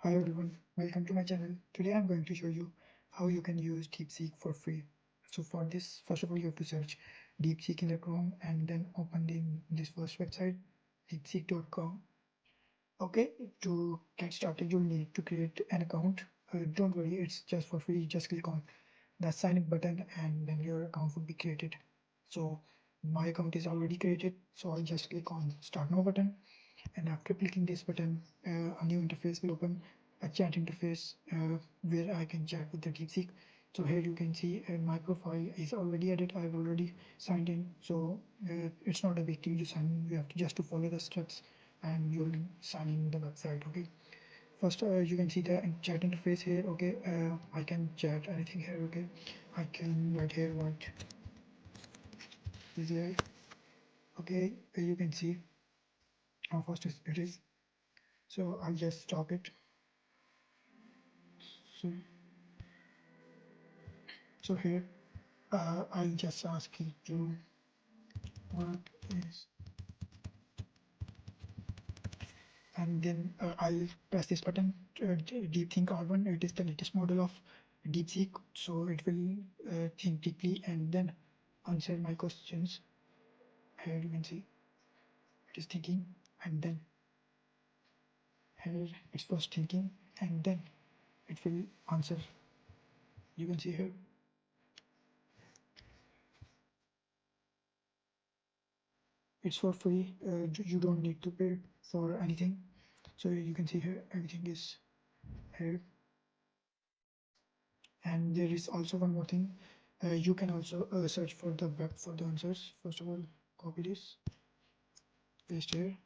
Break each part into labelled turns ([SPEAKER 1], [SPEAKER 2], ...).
[SPEAKER 1] Hi everyone, welcome to my channel. Today I'm going to show you how you can use DeepSeek for free. So for this, first of all, you have to search DeepSeek in the Chrome and then open this first website, DeepSeek.com. Okay, to get started, you'll need to create an account. Don't worry, it's just for free. Just click on the sign in button and then your account will be created. So my account is already created, so I'll just click on start now button, and after clicking this button a new interface will open, a chat interface where I can chat with the DeepSeek. So here you can see my profile is already added. I've already signed in, so it's not a big deal to sign in. You have to just to follow the steps and you'll sign in the website. Okay, first you can see the chat interface here. Okay, I can chat anything here. Okay, I can write here what is there. Okay, you can see how fast it is. So I'll just stop it. So here I'll just ask you to what is, and then I'll press this button, DeepThink R1. It is the latest model of DeepSeek, so it will think deeply and then answer my questions. Here you can see it is thinking, and then here it's first thinking and then it will answer. You can see here it's for free. You don't need to pay for anything. So you can see here everything is here. And there is also one more thing. You can also search for the web for the answers. First of all, copy this, paste here,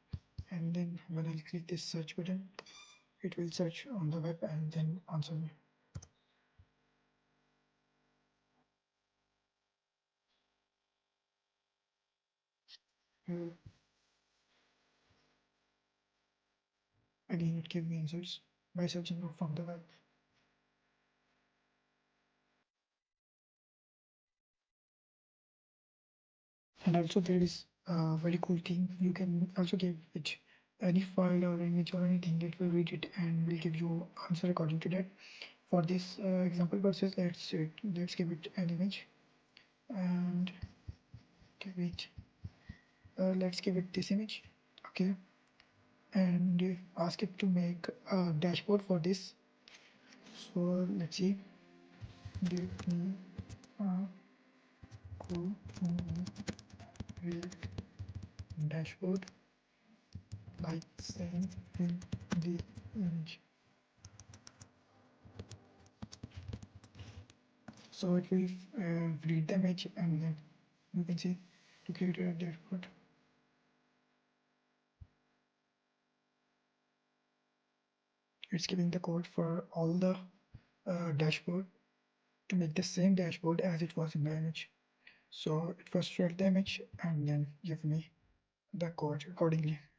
[SPEAKER 1] and then when I click this search button, it will search on the web and then answer me. Again, it gives me answers by searching from the web. And also there is a very cool thing. You can also give it any file or image or anything. It will read it and will give you answer according to that. For this example purposes, let's give it an image and give it let's give it this image. Okay, and ask it to make a dashboard for this. So let's see, give me a cool dashboard like saying in the image. So it will read the image and then you can see to create a dashboard. It's giving the code for all the dashboard to make the same dashboard as it was in the image. So it first read the image and then give me the code accordingly.